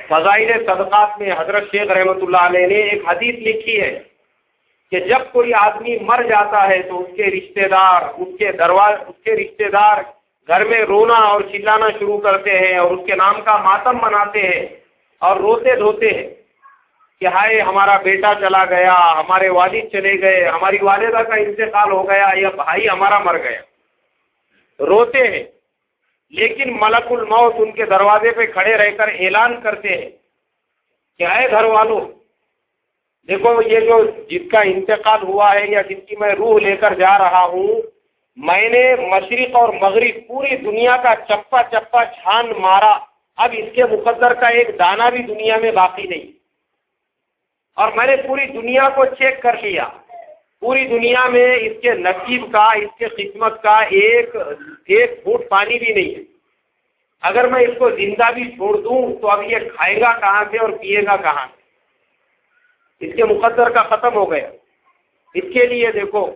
فضائل صدقات میں حضرت شیخ رحمۃ اللہ علیہ نے ایک حدیث لکھی ہے کہ جب کوئی آدمی مر جاتا ہے تو اس کے رشتہ دار گھر میں رونا اور چلانا شروع کرتے ہیں اور اس کے نام کا ماتم مناتے ہیں اور روتے دھوتے ہیں کہ ہائے ہمارا بیٹا چلا گیا، ہمارے والد چلے گئے، ہماری والدہ کا انتقال ہو گیا، یا بھائی ہمارا مر گیا، روتے ہیں۔ لیکن ملک الموت ان کے دروازے پہ کھڑے رہ کر اعلان کرتے ہیں کہ اے گھر والوں، دیکھو یہ جو جس کا انتقال ہوا ہے یا جس کی میں روح لے کر جا رہا ہوں، میں نے مشرق اور مغرب پوری دنیا کا چپا چپا چھان مارا، اب اس کے مقدر کا ایک دانہ بھی دنیا میں باقی نہیں، اور میں نے پوری دنیا کو چیک کر لیا، پوری دنیا میں اس کے نصیب کا، اس کے قسمت کا ایک گھونٹ پانی بھی نہیں ہے۔ اگر میں اس کو زندہ بھی چھوڑ دوں تو اب یہ کھائے گا کہاں سے اور پیے گا کہاں سے؟ اس کے مقدر کا ختم ہو گیا۔ اس کے لیے دیکھو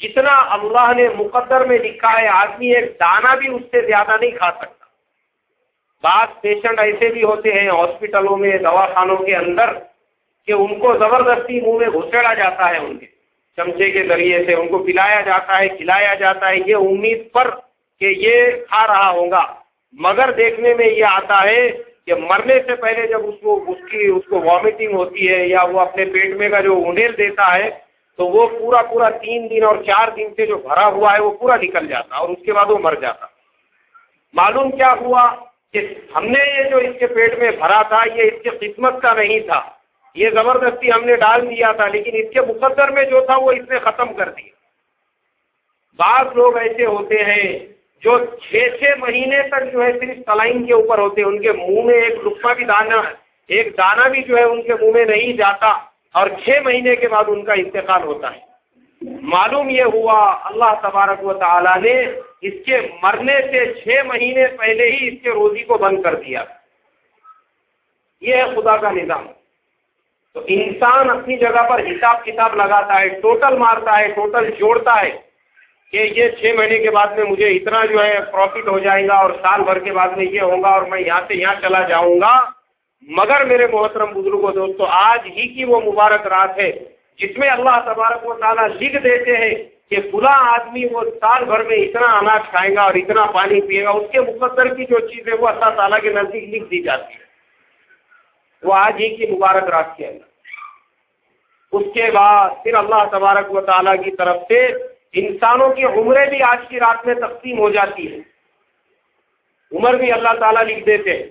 جتنا اللہ نے مقدر میں لکھا ہے، آدمی ایک دانہ بھی اس سے زیادہ نہیں کھا سکتا۔ بعض پیشنٹ ایسے بھی ہوتے ہیں ہاسپٹلوں میں، دواخانوں کے اندر، کہ ان کو زبردستی منہ میں گھسیڑا جاتا ہے، ان کے چمچے کے ذریعے سے ان کو پلایا جاتا ہے، کھلایا جاتا ہے، یہ امید پر کہ یہ کھا رہا ہوگا، مگر دیکھنے میں یہ آتا ہے کہ مرنے سے پہلے جب اس کو وامٹنگ ہوتی ہے یا وہ اپنے پیٹ میں کا جو انڈیل دیتا ہے تو وہ پورا 3 دن اور 4 دن سے جو بھرا ہوا ہے وہ پورا نکل جاتا اور اس کے بعد وہ مر جاتا۔ معلوم کیا ہوا کہ ہم نے یہ جو اس کے پیٹ میں بھرا تھا یہ اس کی قسمت کا نہیں تھا، یہ زبردستی ہم نے ڈال دیا تھا، لیکن اس کے مقدر میں جو تھا وہ اس نے ختم کر دیا۔ بعض لوگ ایسے ہوتے ہیں جو 6 مہینے تک جو ہے صرف سلائن کے اوپر ہوتے ہیں، ان کے منہ میں ایک دانہ بھی جو ہے ان کے منہ میں نہیں جاتا، اور 6 مہینے کے بعد ان کا انتقال ہوتا ہے۔ معلوم یہ ہوا اللہ تبارک و تعالی نے اس کے مرنے سے 6 مہینے پہلے ہی اس کے روزی کو بند کر دیا۔ یہ ہے خدا کا نظام۔ تو انسان اپنی جگہ پر حساب کتاب لگاتا ہے، ٹوٹل مارتا ہے، ٹوٹل جوڑتا ہے کہ یہ 6 مہینے کے بعد میں مجھے اتنا جو ہے پروفٹ ہو جائے گا اور سال بھر کے بعد میں یہ ہوگا اور میں یہاں سے یہاں چلا جاؤں گا۔ مگر میرے محترم بزرگوں دوستو، آج ہی کی وہ مبارک رات ہے جس میں اللہ تبارک و تعالیٰ لکھ دیتے ہیں کہ فلاں آدمی وہ سال بھر میں اتنا اناج کھائے گا اور اتنا پانی پیے گا، اس کے مقدر کی جو چیز ہے وہ اللہ تعالیٰ کے نزدیک لکھ دی جاتی ہے۔ وہ آج ہی کی مبارک رات کے اندر۔ اس کے بعد پھر اللہ تبارک و تعالیٰ کی طرف سے انسانوں کی عمریں بھی آج کی رات میں تقسیم ہو جاتی ہے۔ عمر بھی اللہ تعالیٰ لکھ دیتے ہیں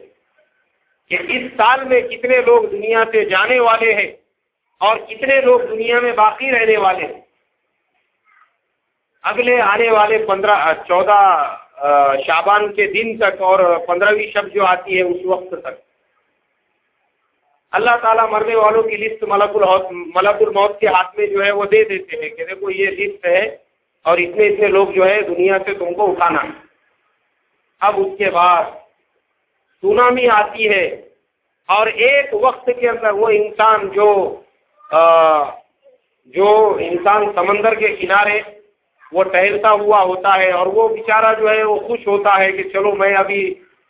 کہ اس سال میں کتنے لوگ دنیا سے جانے والے ہیں اور کتنے لوگ دنیا میں باقی رہنے والے ہیں۔ اگلے آنے والے 14 شعبان کے دن تک اور 15ویں شب جو آتی ہے اس وقت تک اللہ تعالیٰ مرنے والوں کی لسٹ ملک الموت کے ہاتھ میں جو ہے وہ دے دیتے ہیں کہ دیکھو یہ لسٹ ہے اور اتنے لوگ جو ہے دنیا سے تم کو اٹھانا ہے۔ اب اس کے بعد سونامی آتی ہے اور ایک وقت کے اندر وہ انسان جو انسان سمندر کے کنارے وہ ٹہلتا ہوا ہوتا ہے اور وہ بیچارہ جو ہے وہ خوش ہوتا ہے کہ چلو میں ابھی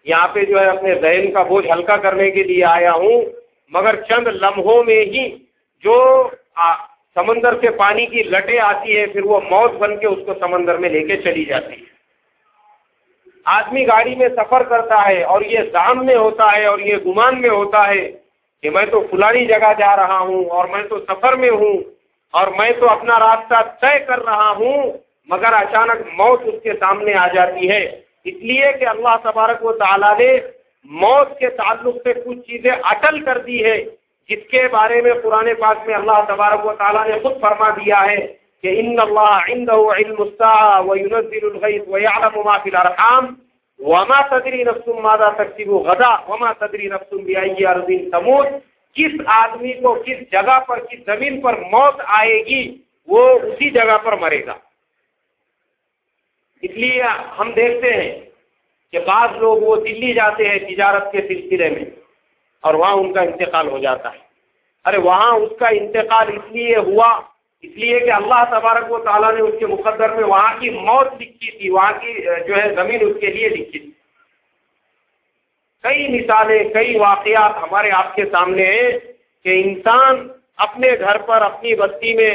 یہاں پہ جو ہے اپنے ذہن کا بوجھ ہلکا کرنے کے لیے آیا ہوں، مگر چند لمحوں میں ہی جو سمندر سے پانی کی لٹیں آتی ہے پھر وہ موت بن کے اس کو سمندر میں لے کے چلی جاتی ہے۔ آدمی گاڑی میں سفر کرتا ہے اور یہ ظان میں ہوتا ہے اور یہ گمان میں ہوتا ہے کہ میں تو فلانی جگہ جا رہا ہوں اور میں تو سفر میں ہوں اور میں تو اپنا راستہ طے کر رہا ہوں، مگر اچانک موت اس کے سامنے آ جاتی ہے۔ اس لیے کہ اللہ تبارک و تعالیٰ نے موت کے تعلق سے کچھ چیزیں اٹل کر دی ہے جس کے بارے میں قرآن پاک میں اللہ تبارک و تعالیٰ نے خود فرما دیا ہے کہ ان اللہ عنده علم الساعة وينزل الغيث ويعلم ما في الارحام وما تدري نفس ماذا تكسب غدا وما تدري نفس بأي ارض تموت۔ کس آدمی کو کس جگہ پر کس زمین پر موت آئے گی وہ اسی جگہ پر مرے گا۔ اس لیے ہم دیکھتے ہیں کہ بعض لوگ وہ دلی جاتے ہیں تجارت کے سلسلے میں اور وہاں ان کا انتقال ہو جاتا ہے۔ ارے وہاں اس کا انتقال اس لیے ہوا اس لیے کہ اللہ تبارک و تعالیٰ نے اس کے مقدر میں وہاں کی موت لکھی تھی، وہاں کی جو ہے زمین اس کے لیے لکھی تھی۔ کئی مثالیں، کئی واقعات ہمارے آپ کے سامنے ہیں کہ انسان اپنے گھر پر اپنی بستی میں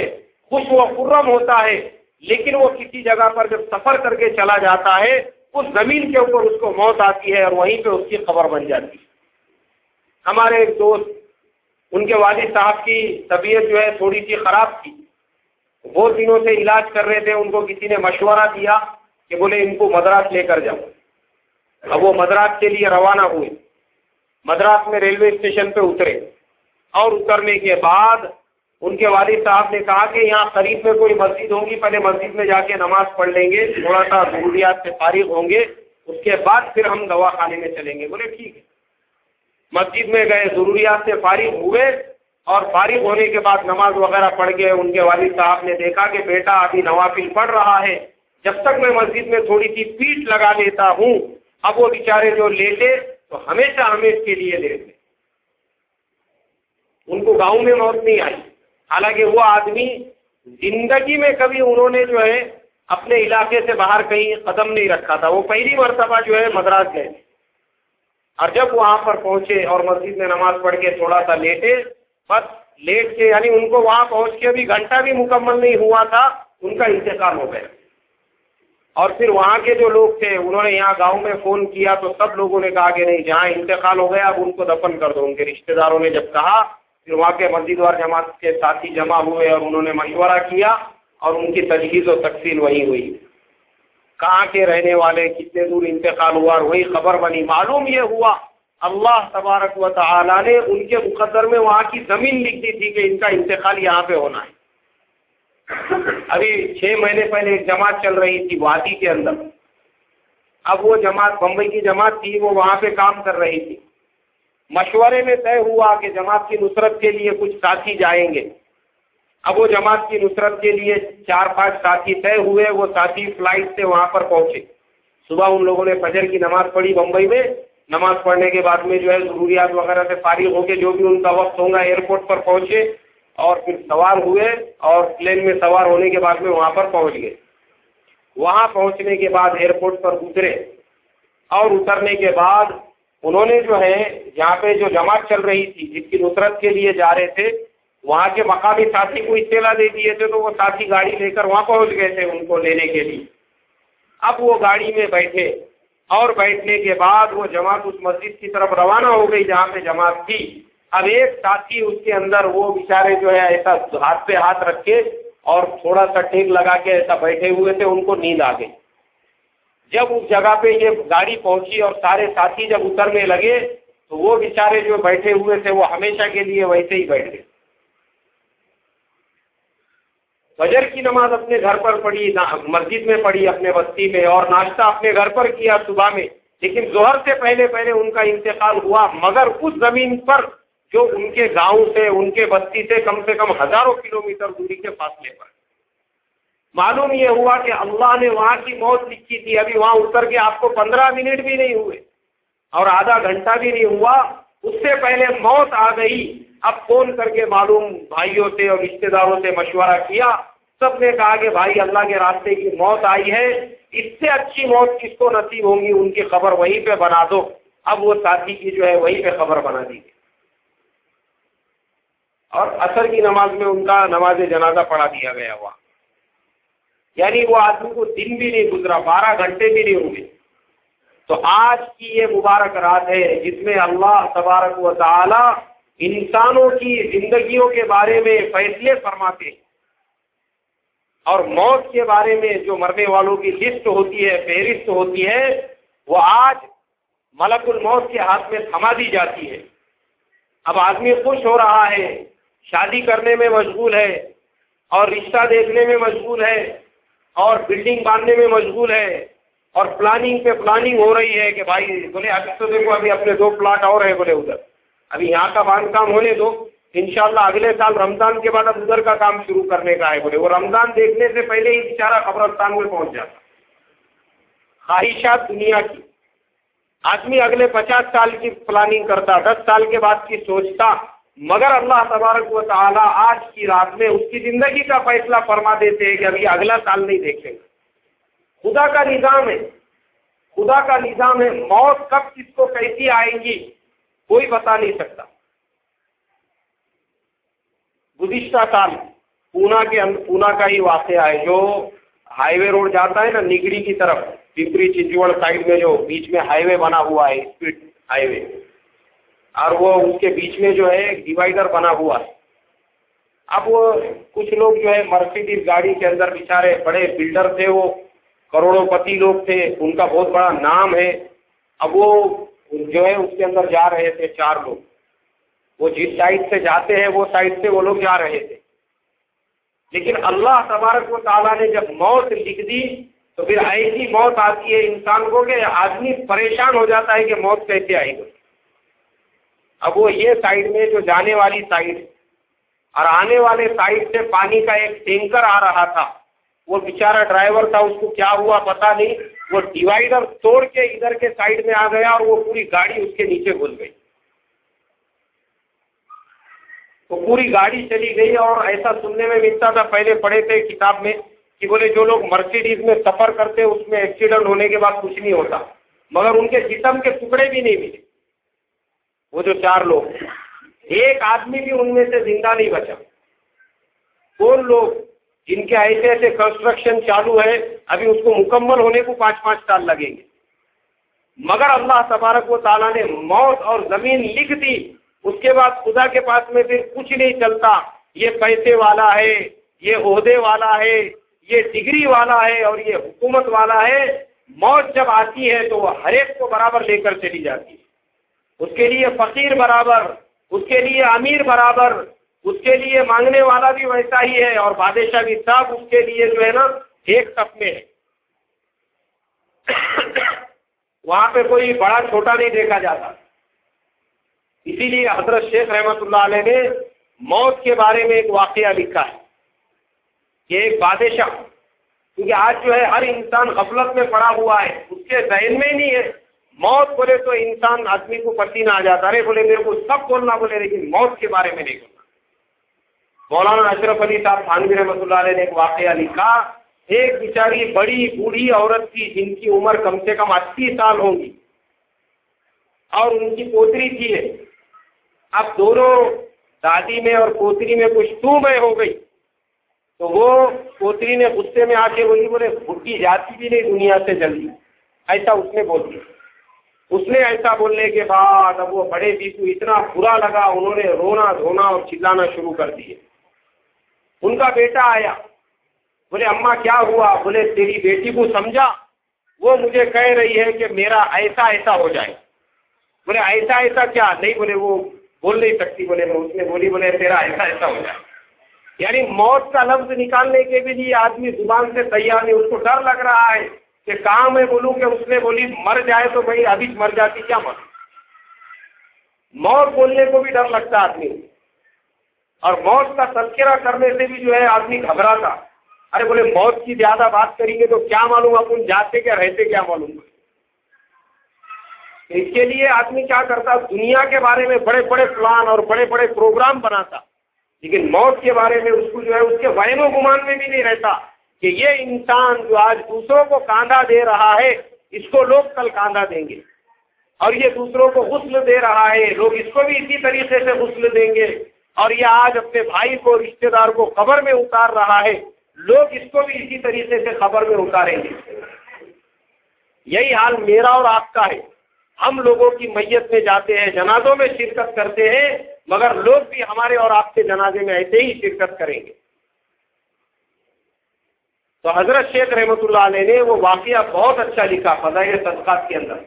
خوش و خرم ہوتا ہے، لیکن وہ کسی جگہ پر جب سفر کر کے چلا جاتا ہے اس زمین کے اوپر اس کو موت آتی ہے اور وہیں پہ اس کی قبر بن جاتی ہے۔ ہمارے ایک دوست، ان کے والد صاحب کی طبیعت جو ہے تھوڑی سی خراب تھی، بہت دنوں سے علاج کر رہے تھے، ان کو کسی نے مشورہ دیا کہ بولے ان کو مدراس لے کر جاؤ۔ اب وہ مدراس کے لیے روانہ ہوئے، مدراس میں ریلوے اسٹیشن پہ اترے، اور اترنے کے بعد ان کے والد صاحب نے کہا کہ یہاں قریب میں کوئی مسجد ہوگی، پہلے مسجد میں جا کے نماز پڑھ لیں گے، تھوڑا سا ضروریات سے فارغ ہوں گے، اس کے بعد پھر ہم دوا خانے میں چلیں گے۔ بولے ٹھیک ہے۔ مسجد میں گئے، ضروریات سے فارغ ہوئے، اور فارغ ہونے کے بعد نماز وغیرہ پڑھ کے ان کے والد صاحب نے دیکھا کہ بیٹا ابھی نوافل پڑھ رہا ہے، جب تک میں مسجد میں تھوڑی سی پیٹ لگا لیتا ہوں۔ اب وہ بیچارے جو لیٹے تو ہمیشہ ہمیشہ کے لیے لیٹے، ان کو گاؤں میں موت نہیں آئی، حالانکہ وہ آدمی زندگی میں کبھی انہوں نے جو ہے اپنے علاقے سے باہر کہیں قدم نہیں رکھا تھا، وہ پہلی مرتبہ جو ہے مدراس گئے، اور جب وہاں پر پہنچے اور مسجد میں نماز پڑھ کے تھوڑا سا لیٹے، بس لیٹ کے، یعنی ان کو وہاں پہنچ کے ابھی گھنٹہ بھی مکمل نہیں ہوا تھا، ان کا انتقال ہو گیا۔ اور پھر وہاں کے جو لوگ تھے انہوں نے یہاں گاؤں میں فون کیا تو سب لوگوں نے کہا کہ نہیں، جہاں انتقال ہو گیا اب ان کو دفن کر دو۔ ان کے رشتہ داروں نے جب کہا، پھر وہاں کے مسجد وار جماعت کے ساتھی جمع ہوئے اور انہوں نے مشورہ کیا اور ان کی تجہیز و تکفین وہی ہوئی، کہاں کے رہنے والے، کتنے دور انتقال ہوا، اور وہی خبر بنی۔ معلوم یہ ہوا اللہ تبارک و تعالی نے ان کے مقدر میں وہاں کی زمین لکھ دی تھی کہ ان کا انتقال یہاں پہ ہونا ہے۔ ابھی 6 مہینے پہلے ایک جماعت چل رہی تھی وادی کے اندر، اب وہ جماعت بمبئی کی جماعت تھی، وہ وہاں پہ کام کر رہی تھی، مشورے میں طے ہوا کہ جماعت کی نصرت کے لیے کچھ ساتھی جائیں گے۔ اب وہ جماعت کی نصرت کے لیے 4-5 ساتھی طے ہوئے، وہ ساتھی فلائٹ سے وہاں پر پہنچے۔ صبح ان لوگوں نے فجر کی نماز پڑھی بمبئی میں، نماز پڑھنے کے بعد میں جو ہے ضروریات وغیرہ سے فارغ ہو کے جو بھی ان کا وقت ہوگا ایئرپورٹ پر پہنچے، اور پھر سوار ہوئے اور پلین میں سوار ہونے کے بعد میں وہاں پر پہنچ گئے۔ وہاں پہنچنے کے بعد ایئرپورٹ پر اترے، اور اترنے کے بعد انہوں نے جو ہے یہاں پہ جو جماعت چل رہی تھی جس کی نصرت کے لیے جا رہے تھے، وہاں کے مقامی ساتھی کو اطلاع دے دیے تھے، تو وہ ساتھی گاڑی لے کر وہاں پہنچ گئے تھے ان کو لینے کے لیے۔ اب وہ گاڑی میں بیٹھے، اور بیٹھنے کے بعد وہ جماعت اس مسجد کی طرف روانہ ہو گئی جہاں پہ جماعت تھی۔ اب ایک ساتھی اس کے اندر، وہ بیچارے جو ہے ایسا ہاتھ پہ ہاتھ رکھ کے اور تھوڑا سا ٹیک لگا کے ایسا بیٹھے ہوئے تھے، ان کو نیند آ گئی۔ جب اس جگہ پہ یہ گاڑی پہنچی اور سارے ساتھی جب اترنے لگے تو وہ بیچارے جو بیٹھے ہوئے تھے وہ ہمیشہ کے لیے ویسے ہی بیٹھ گئے۔ فجر کی نماز اپنے گھر پر پڑھی، مسجد میں پڑھی اپنے بستی میں، اور ناشتہ اپنے گھر پر کیا صبح میں، لیکن ظہر سے پہلے پہلے ان کا انتقال ہوا، مگر اس زمین پر جو ان کے گاؤں سے، ان کے بستی سے کم 1000 کلومیٹر دوری کے فاصلے پر۔ معلوم یہ ہوا کہ اللہ نے وہاں کی موت لکھی تھی، ابھی وہاں اتر کے آپ کو 15 منٹ بھی نہیں ہوئے اور آدھا گھنٹہ بھی نہیں ہوا، اس سے پہلے موت آ گئی۔ اب فون کر کے معلوم بھائیوں سے اور رشتہ داروں سے مشورہ کیا، سب نے کہا کہ بھائی اللہ کے راستے کی موت آئی ہے، اس سے اچھی موت کس کو نصیب ہوں گی، ان کی خبر وہیں پہ بنا دو۔ اب وہ ساتھی کی جو ہے وہیں پہ خبر بنا دی گئی، اور عصر کی نماز میں ان کا نماز جنازہ پڑھا دیا گیا ہوا۔ یعنی وہ آدمی کو دن بھی نہیں گزرا، 12 گھنٹے بھی نہیں ہوئے۔ تو آج کی یہ مبارک رات ہے جس میں اللہ تبارک و تعالی انسانوں کی زندگیوں کے بارے میں فیصلے فرماتے ہیں، اور موت کے بارے میں جو مرنے والوں کی لسٹ ہوتی ہے، فہرست ہوتی ہے، وہ آج ملک الموت کے ہاتھ میں تھما دی جاتی ہے۔ اب آدمی خوش ہو رہا ہے، شادی کرنے میں مشغول ہے، اور رشتہ دیکھنے میں مشغول ہے، اور بلڈنگ باندھنے میں مشغول ہے، اور پلاننگ پہ پلاننگ ہو رہی ہے کہ بھائی بولے ابھی تو دیکھو ابھی اپنے 2 پلاٹ اور ہیں، بولے ادھر ابھی یہاں کا باندھ کام ہونے دو، انشاءاللہ اگلے سال رمضان کے بعد اب ادھر کا کام شروع کرنے کا ہے۔ بولے وہ رمضان دیکھنے سے پہلے ہی بیچارہ قبرستان میں پہنچ جاتا۔ خواہشات دنیا کی، آدمی اگلے 50 سال کی پلاننگ کرتا، 10 سال کے بعد کی سوچتا، مگر اللہ تبارک و تعالی آج کی رات میں اس کی زندگی کا فیصلہ فرما دیتے ہیں کہ ابھی اگلا سال نہیں دیکھیں گے۔ خدا کا نظام ہے، خدا کا نظام ہے، موت کب کس کو کیسی آئے گی کوئی بتا نہیں سکتا۔ گزشتہ سال پونا کا ہی واقعہ ہے، جو ہائی وے روڈ جاتا ہے نا نگڑی کی طرف، پپری چنچوڑ سائڈ میں جو بیچ میں ہائی وے بنا ہوا ہے، اسپیڈ ہائی وے، اور وہ اس کے بیچ میں جو ہے ڈیوائیڈر بنا ہوا ہے۔ اب وہ کچھ لوگ جو ہے مرسیڈیز گاڑی کے اندر بیچارے بڑے بلڈر تھے، وہ کروڑوں پتی لوگ تھے، ان کا بہت بڑا نام ہے۔ اب وہ جو ہے اس کے اندر جا رہے تھے 4 لوگ، وہ جس سائڈ سے جاتے ہیں وہ سائڈ سے وہ لوگ جا رہے تھے، لیکن اللہ تبارک و تعالیٰ نے جب موت لکھ دی تو پھر ایسی موت آتی ہے انسان کو کہ آدمی پریشان ہو جاتا ہے کہ موت کیسے آئے گی۔ اب وہ یہ سائڈ میں جو جانے والی سائڈ اور آنے والے سائڈ سے پانی کا ایک ٹینکر آ رہا تھا، وہ بیچارہ ڈرائیور تھا، اس کو کیا ہوا پتا نہیں، وہ ڈیوائیڈر توڑ کے ادھر کے سائڈ میں آ گیا اور وہ پوری گاڑی اس کے نیچے گھس گئی۔ تو پوری گاڑی چلی گئی، اور ایسا سننے میں ملتا تھا، پہلے پڑھے تھے کتاب میں کہ بولے جو لوگ مرسیڈیز میں سفر کرتے اس میں ایکسیڈنٹ ہونے کے بعد کچھ نہیں ہوتا، مگر ان کے جسم کے ٹکڑے بھی نہیں ملے۔ وہ جو 4 لوگ، ایک آدمی بھی ان میں سے زندہ نہیں بچا۔ کون لوگ جن کے ایسے ایسے کنسٹرکشن چالو ہے، ابھی اس کو مکمل ہونے کو 5-5 سال لگیں گے، مگر اللہ تبارک و تعالیٰ نے موت اور زمین لکھ دی۔ اس کے بعد خدا کے پاس میں پھر کچھ نہیں چلتا، یہ پیسے والا ہے، یہ عہدے والا ہے، یہ ڈگری والا ہے اور یہ حکومت والا ہے۔ موت جب آتی ہے تو وہ ہر ایک کو برابر لے کر چلی جاتی ہے، اس کے لیے فقیر برابر، اس کے لیے امیر برابر، اس کے لیے مانگنے والا بھی ویسا ہی ہے، اور بادشاہ بھی سب اس کے لیے جو ہے نا ایک صف میں ہے۔ وہاں پہ کوئی بڑا چھوٹا نہیں دیکھا جاتا۔ اسی لیے حضرت شیخ رحمت اللہ علیہ نے موت کے بارے میں ایک واقعہ لکھا ہے کہ ایک بادشاہ، کیونکہ آج جو ہے ہر انسان غفلت میں پڑا ہوا ہے، اس کے ذہن میں نہیں ہے موت بولے تو انسان آدمی کو پسینہ آ جاتا ہے، بولے میرے کو سب بولنا بولے لیکن موت کے بارے میں نہیں بولنا۔ مولانا اشرف علی صاحب تھانوی رحمۃ اللہ علیہ نے ایک واقعہ لکھا، ایک بیچاری بڑی بوڑھی عورت تھی جن کی عمر کم سے کم 80 سال ہوں گی، اور ان کی پوتری تھی۔ اب دونوں دادی میں اور پوتری میں کچھ تو میں ہو گئی، تو وہ پوتری نے غصے میں آ کے بولے بھٹی جاتی بھی نہیں دنیا سے جلدی، ایسا اس نے بول دیا۔ اس نے ایسا بولنے کے بعد اب وہ بڑے جی کو اتنا برا لگا، انہوں نے رونا دھونا اور چلانا شروع کر دیے۔ ان کا بیٹا آیا، بولے اماں کیا ہوا؟ بولے تیری بیٹی کو سمجھا، وہ مجھے کہہ رہی ہے کہ میرا ایسا ایسا ہو جائے۔ بولے ایسا ایسا کیا؟ نہیں، بولے وہ بول نہیں سکتی، بولے اس نے بولی بولے تیرا ایسا ایسا ہو جائے۔ یعنی موت کا لفظ نکالنے کے بھی لیے آدمی زبان سے تیار نہیں، اس کو ڈر لگ رہا ہے کہ کہاں میں بولوں کہ اس نے بولی مر جائے تو بھائی ابھی مر جاتی، کیا مر۔ موت بولنے کو بھی ڈر لگتا آدمی، اور موت کا تذکرہ کرنے سے بھی جو ہے آدمی گھبراتا۔ ارے بولے موت کی زیادہ بات کریں گے تو کیا معلوم اپن جاتے کیا رہتے کیا معلوم۔ اس کے لیے آدمی کیا کرتا، دنیا کے بارے میں بڑے بڑے پلان اور بڑے بڑے پروگرام بناتا، لیکن موت کے بارے میں اس کو جو ہے اس کے وہم و گمان میں بھی نہیں رہتا کہ یہ انسان جو آج دوسروں کو کاندھا دے رہا ہے اس کو لوگ کل کاندھا دیں گے، اور یہ دوسروں کو غسل دے رہا ہے لوگ اس کو بھی اسی طریقے سے غسل دیں گے، اور یہ آج اپنے بھائی کو رشتہ دار کو قبر میں اتار رہا ہے لوگ اس کو بھی اسی طریقے سے قبر میں اتاریں گے۔ یہی حال میرا اور آپ کا ہے، ہم لوگوں کی میت میں جاتے ہیں، جنازوں میں شرکت کرتے ہیں، مگر لوگ بھی ہمارے اور آپ کے جنازے میں ایسے ہی شرکت کریں گے۔ تو حضرت شیخ رحمت اللہ علیہ نے وہ واقعہ بہت اچھا لکھا فضائل صدقات کے اندر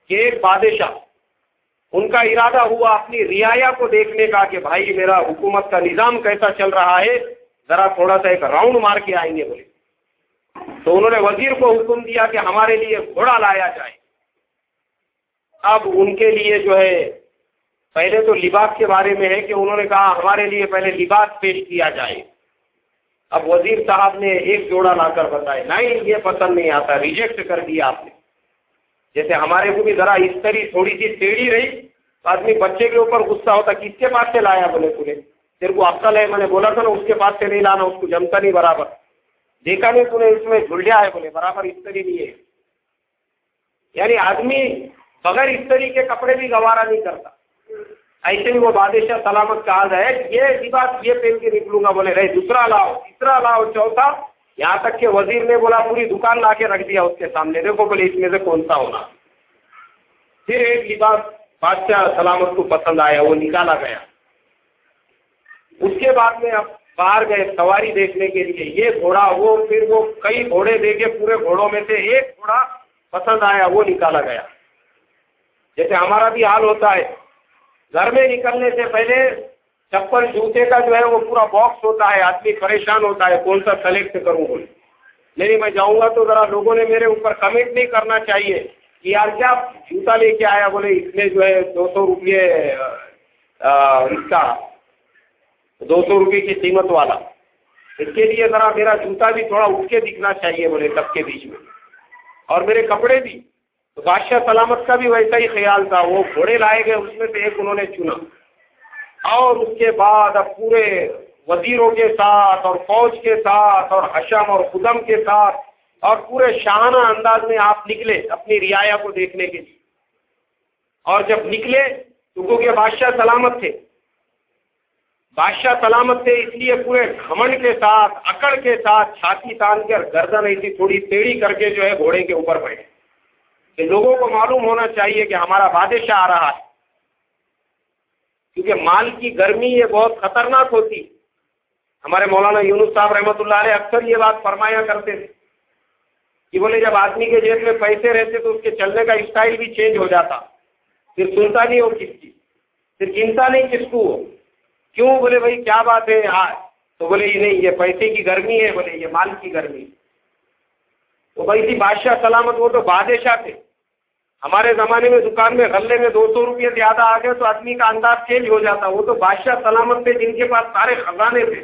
کہ ایک بادشاہ، ان کا ارادہ ہوا اپنی رعایا کو دیکھنے کا کہ بھائی میرا حکومت کا نظام کیسا چل رہا ہے، ذرا تھوڑا سا ایک راؤنڈ مار کے آئیں گے بولے۔ تو انہوں نے وزیر کو حکم دیا کہ ہمارے لیے گھوڑا لایا جائے۔ اب ان کے لیے جو ہے پہلے تو لباس کے بارے میں ہے کہ انہوں نے کہا ہمارے لیے پہلے لباس پیش کیا جائے۔ اب وزیر صاحب نے ایک جوڑا لا کر بتائے، نہیں یہ پسند نہیں آتا، ریجیکٹ کر دیا آپ نے۔ جیسے ہمارے کو بھی ذرا استری تھوڑی سی ٹیڑھی رہی تو آدمی بچے کے اوپر غصہ ہوتا، کس کے پاس سے لایا بولے تیرے کو عقل ہے، میں نے بولا تھا نا اس کے پاس سے نہیں لانا، اس کو جمتا نہیں برابر، دیکھا نہیں تو نے اس میں جھلیا ہے بولے برابر استری نہیں ہے۔ یعنی آدمی بغیر استری کے کپڑے بھی گوارا نہیں کرتا. ایسے ہی وہ بادشاہ سلامت کا حال ہے، یہ لباس یہ پہن کے نکلوں گا، بولے رہے دوسرا لاؤ، تیسرا لاؤ، چوتھا، یہاں تک کہ وزیر نے بولا پوری دکان لا کے رکھ دیا اس کے سامنے، دیکھو بولے اس میں سے کون سا ہونا. پھر ایک لباس بادشاہ سلامت کو پسند آیا، وہ نکالا گیا. اس کے بعد میں اب باہر گئے سواری دیکھنے کے لیے، یہ گھوڑا وہ، پھر وہ کئی گھوڑے دیکھے، پورے گھوڑوں میں سے ایک گھوڑا پسند آیا، وہ نکالا گیا. جیسے ہمارا بھی حال ہوتا ہے، گھر میں نکلنے سے پہلے چپل جوتے کا جو ہے وہ پورا باکس ہوتا ہے، آدمی پریشان ہوتا ہے کون سا سلیکٹ کروں بولے. نہیں میں جاؤں گا تو ذرا لوگوں نے میرے اوپر کمنٹ نہیں کرنا چاہیے کہ یار کیا جوتا لے کے آیا، بولے اس میں جو ہے 200 روپئے اس کا 200 روپئے کی قیمت والا، اس کے لیے ذرا میرا جوتا بھی تھوڑا اٹھ کے دکھنا چاہیے بولے سب کے بیچ میں، اور میرے کپڑے بھی. تو بادشاہ سلامت کا بھی ویسا ہی خیال تھا. وہ گھوڑے لائے گئے، اس میں سے ایک انہوں نے چنا، اور اس کے بعد اب پورے وزیروں کے ساتھ اور فوج کے ساتھ اور حشم اور خدم کے ساتھ اور پورے شاہانہ انداز میں آپ نکلے اپنی رعایا کو دیکھنے کے لیے. اور جب نکلے تو کیونکہ بادشاہ سلامت تھے، بادشاہ سلامت تھے اس لیے پورے گھمنڈ کے ساتھ، اکڑ کے ساتھ چھاتی تان کر گردن ایسی تھوڑی ٹیڑھی کر کے جو ہے گھوڑے کے اوپر بیٹھے کہ لوگوں کو معلوم ہونا چاہیے کہ ہمارا بادشاہ آ رہا ہے. کیونکہ مال کی گرمی یہ بہت خطرناک ہوتی. ہمارے مولانا یونس صاحب رحمۃ اللہ علیہ اکثر یہ بات فرمایا کرتے تھے کہ بولے جب آدمی کے جیب میں پیسے رہتے تو اس کے چلنے کا اسٹائل بھی چینج ہو جاتا، پھر سنتا نہیں ہو کس کی، پھر گنتا نہیں کس کو ہو. کیوں؟ بولے بھائی کیا بات ہے تو بولے یہ نہیں، یہ پیسے کی گرمی ہے، بولے یہ مال کی گرمی. تو بھائی تھی بادشاہ سلامت، وہ تو بادشاہ تھے. ہمارے زمانے میں دکان میں غلے میں 200 روپئے زیادہ آ گئے تو آدمی کا انداز چینج ہو جاتا. وہ تو بادشاہ سلامت تھے جن کے پاس سارے خزانے تھے.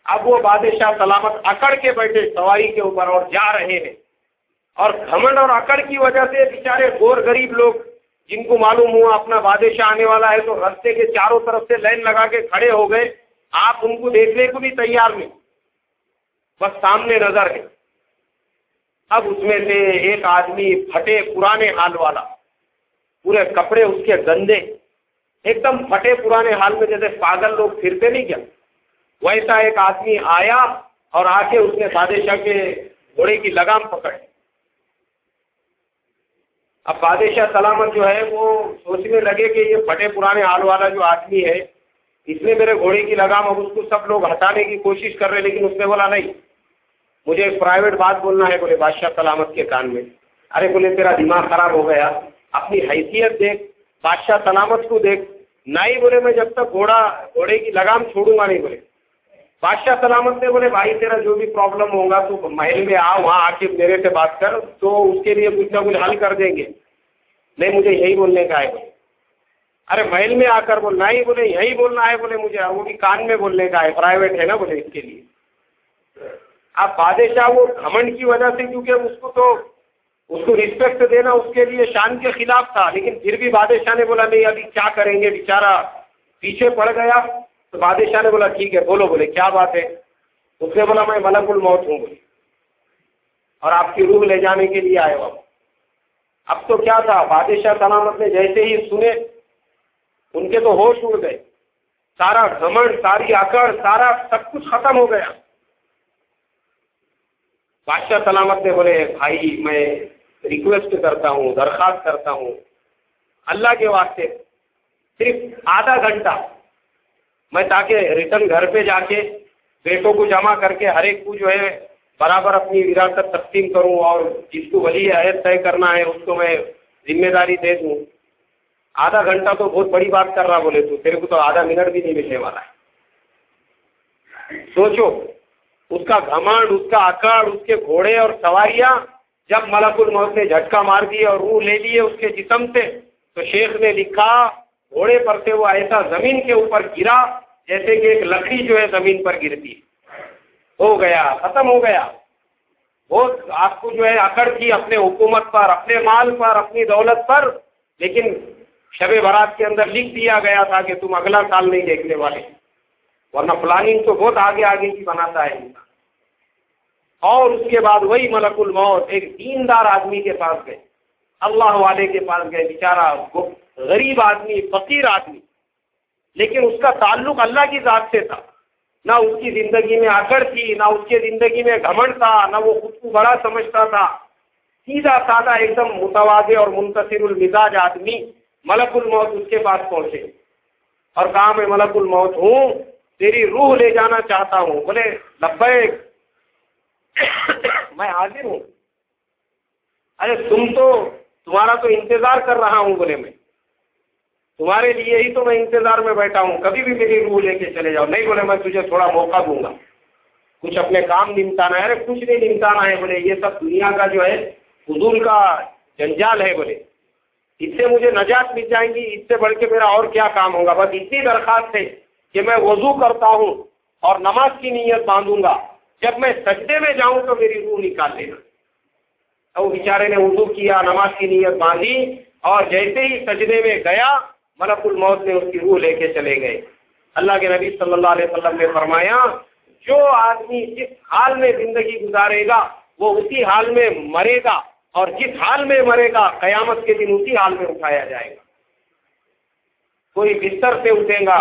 اب وہ بادشاہ سلامت اکڑ کے بیٹھے سواری کے اوپر اور جا رہے ہیں، اور گھمنڈ اور اکڑ کی وجہ سے بیچارے غور غریب لوگ جن کو معلوم ہوا اپنا بادشاہ آنے والا ہے تو رستے کے چاروں طرف سے لائن لگا کے کھڑے ہو گئے. آپ ان کو دیکھنے کو بھی تیار نہیں، بس سامنے نظر ہے. اب اس میں سے ایک آدمی پھٹے پرانے حال والا، پورے کپڑے اس کے گندے، ایک دم پھٹے پرانے حال میں جیسے پاگل لوگ پھرتے نہیں کیا، ویسا ایک آدمی آیا اور آ کے اس نے بادشاہ کے گھوڑے کی لگام پکڑ. اب بادشاہ سلامت جو ہے وہ سوچنے لگے کہ یہ پھٹے پرانے حال والا جو آدمی ہے اس نے میرے گھوڑے کی لگام، اب اس کو سب لوگ ہٹانے کی کوشش کر رہے، لیکن اس نے بولا نہیں، مجھے ایک پرائیویٹ بات بولنا ہے. بولے بادشاہ سلامت کے کان میں. ارے بولے تیرا دماغ خراب ہو گیا، اپنی حیثیت دیکھ، بادشاہ سلامت کو دیکھ. نہیں بولے میں جب تک گھوڑے کی لگام چھوڑوں گا نہیں. بولے بادشاہ سلامت نے بولے بھائی تیرا جو بھی پرابلم ہوگا تو محل میں آ، وہاں آ کے میرے سے بات کر، تو اس کے لیے کچھ نہ کچھ حل کر دیں گے. نہیں مجھے یہی بولنے کا ہے. بولے ارے محل میں آ کر بول. نہیں بولے یہی بولنا ہے. بولے مجھے وہ بھی کان میں بولنے کا ہے، پرائیویٹ ہے نا بولے اس کے لیے. اب بادشاہ وہ گھمنڈ کی وجہ سے، کیونکہ اس کو رسپیکٹ دینا اس کے لیے شان کے خلاف تھا، لیکن پھر بھی بادشاہ نے بولا نہیں ابھی کیا کریں گے، بیچارہ پیچھے پڑ گیا. تو بادشاہ نے بولا ٹھیک ہے بولو. بولے کیا بات ہے؟ اس نے بولا میں ملک الموت ہوں بولے، اور آپ کی روح لے جانے کے لیے آئے ہو. اب تو کیا تھا، بادشاہ سلامت نے جیسے ہی سنے ان کے تو ہوش اڑ گئے، سارا گھمنڈ، ساری اکڑ، سارا سب کچھ ختم ہو گیا. بادشاہ سلامت نے بولے بھائی میں ریکویسٹ کرتا ہوں، درخواست کرتا ہوں اللہ کے واسطے صرف آدھا گھنٹہ میں، تاکہ ریٹرن گھر پہ جا کے بیٹوں کو جمع کر کے ہر ایک کو جو ہے برابر اپنی وراثت تقسیم کروں، اور جس کو ولی عہد طے کرنا ہے اس کو میں ذمہ داری دے دوں. آدھا گھنٹہ تو بہت بڑی بات کر رہا. بولے تو تیرے کو تو آدھا منٹ بھی نہیں ملنے والا ہے. سوچو اس کا گھمنڈ، اس کا اکڑ، اس کے گھوڑے اور سواریاں، جب ملک الموت نے جھٹکا مار دیے اور روح لے لیے اس کے جسم سے، تو شیخ نے لکھا گھوڑے پر سے وہ ایسا زمین کے اوپر گرا جیسے کہ ایک لکڑی جو ہے زمین پر گرتی. ہو گیا، ختم ہو گیا. بہت آپ کو جو ہے اکڑ کی اپنے حکومت پر، اپنے مال پر، اپنی دولت پر، لیکن شب برات کے اندر لکھ دیا گیا تھا کہ تم اگلا سال نہیں دیکھنے والے، ورنہ پلاننگ تو بہت آگے آگے کی بناتا ہے. اور اس کے بعد وہی ملک الموت ایک دیندار آدمی کے پاس گئے، اللہ والے کے پاس گئے، بیچارہ غریب آدمی، فقیر آدمی، لیکن اس کا تعلق اللہ کی ذات سے تھا، نہ اس کی زندگی میں اکڑ تھی، نہ اس کی زندگی میں گھمنڈ تھا، نہ وہ خود کو بڑا سمجھتا تھا، سیدھا سادہ ایک دم متواضع اور منتصر المزاج آدمی۔ ملک الموت اس کے پاس پہنچے اور کہا میں ملک الموت ہوں، تیری روح لے جانا چاہتا ہوں۔ بولے لبیک، میں حاضر ہوں۔ ارے تمہارا تو انتظار کر رہا ہوں، بولے میں تمہارے لیے ہی تو میں انتظار میں بیٹھا ہوں، کبھی بھی میری روح لے کے چلے جاؤ۔ نہیں بولے میں تجھے تھوڑا موقع دوں گا، کچھ اپنے کام نمٹانا ہے۔ ارے کچھ نہیں نمٹانا ہے، بولے یہ سب دنیا کا جو ہے فضول کا جنجال ہے، بولے اس سے مجھے نجات مل جائیں گی، اس سے بڑھ کے میرا اور کیا کام ہوگا۔ بس اتنی درخواست ہے کہ میں وضو کرتا ہوں اور نماز کی نیت باندھوں گا، جب میں سجدے میں جاؤں تو میری روح نکال لینا۔ تو بیچارے نے وضو کیا، نماز کی نیت باندھی، اور جیسے ہی سجدے میں گیا ملک الموت نے اس کی روح لے کے چلے گئے۔ اللہ کے نبی صلی اللہ علیہ وسلم نے فرمایا جو آدمی جس حال میں زندگی گزارے گا وہ اسی حال میں مرے گا، اور جس حال میں مرے گا قیامت کے دن اسی حال میں اٹھایا جائے گا۔ کوئی بستر سے اٹھے گا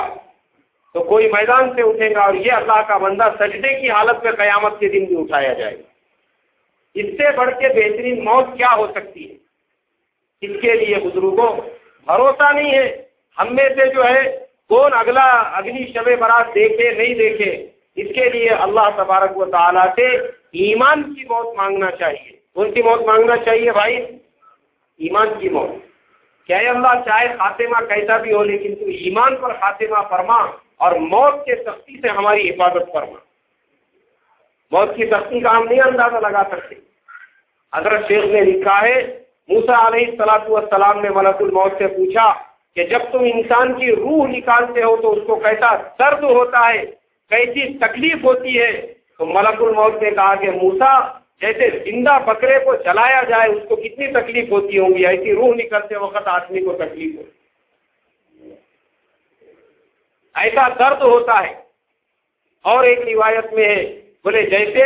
تو کوئی میدان سے اٹھے گا، اور یہ اللہ کا بندہ سجدے کی حالت میں قیامت کے دن بھی اٹھایا جائے گا۔ اس سے بڑھ کے بہترین موت کیا ہو سکتی ہے؟ اس کے لیے بزرگوں بھروسہ نہیں ہے۔ ہم میں سے جو ہے کون اگلی شب برات دیکھے نہیں دیکھے، اس کے لیے اللہ تبارک و تعالیٰ سے ایمان کی موت مانگنا چاہیے۔ کون سی موت مانگنا چاہیے بھائی؟ ایمان کی موت۔ کیا اللہ چاہے خاتمہ کیسا بھی ہو، لیکن تو ایمان پر خاتمہ فرما اور موت کے سختی سے ہماری حفاظت فرما۔ موت کی سختی کا ہم نہیں اندازہ لگا سکتے۔ حضرت شیخ نے لکھا ہے موسیٰ علیہ السلام نے ملک الموت سے پوچھا کہ جب تم انسان کی روح نکالتے ہو تو اس کو کیسا درد ہوتا ہے، کیسی تکلیف ہوتی ہے؟ تو ملک الموت نے کہا کہ موسیٰ جیسے زندہ بکرے کو جلایا جائے اس کو کتنی تکلیف ہوتی ہوں گی، ایسی روح نکلتے وقت آدمی کو تکلیف ہوتی، ایسا درد ہوتا ہے۔ اور ایک روایت میں ہے بولے جیسے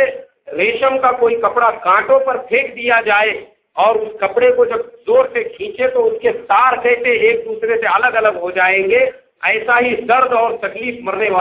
ریشم کا کوئی کپڑا کانٹوں پر پھینک دیا جائے اور اس کپڑے کو جب زور سے کھینچے تو اس کے تار کیسے ایک دوسرے سے الگ الگ ہو جائیں گے، ایسا ہی درد اور تکلیف مرنے والا